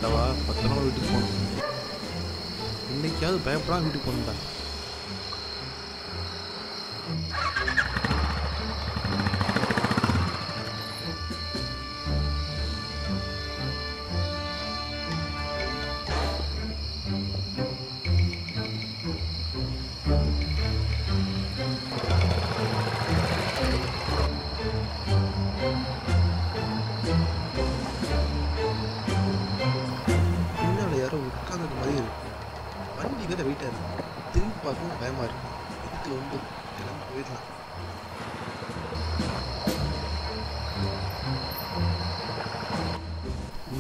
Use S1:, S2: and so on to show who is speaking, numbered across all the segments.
S1: ஆண்டவா, பத்திரமா வீட்டுக்கு போகணும். இன்னைக்காவது பயப்படாம வீட்டுக்கு போகணும்டா. பின்னால யாரோ உட்கார்ந்த மாதிரி இருக்கு. வண்டி வேற வெயிட்டா இருக்கு. திரும்பி பார்க்கவும் பயமா இருக்கு. இதுக்கு வந்து கிளம்பி போயிடலாம்.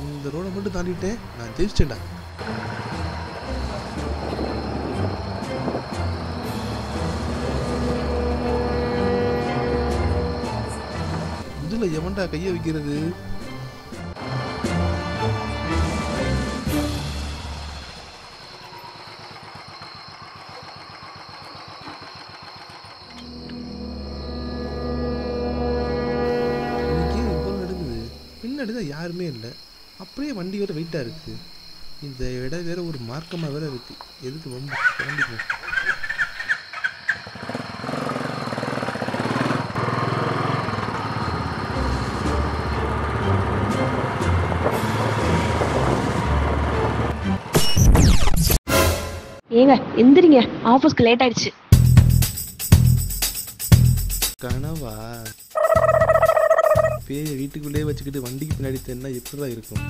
S1: இந்த ரோடை மட்டும் தாண்டிட்டேன், நான் ஜெயிச்சிட்டேன்டா. இதுல எவன்டா கைய வைக்கிறது? பின்னாடிதான் யாருமே இல்லை. அப்படியே வண்டி வேற வெயிட்டா இருக்கு. இந்த இடம் வேற ஒரு மார்க்கமா வேற இருக்கு. எதுக்கு வந்து கிளம்பிப்போம்.
S2: ஏங்க எந்திரிங்க, ஆபீஸ்க்கு லேட் ஆயிடுச்சு.
S1: கனவா? பேய வீட்டுக்குள்ளேயே வச்சுக்கிட்டு வண்டிக்கு பின்னாடி தென்னா எப்படிதான் இருக்கும்?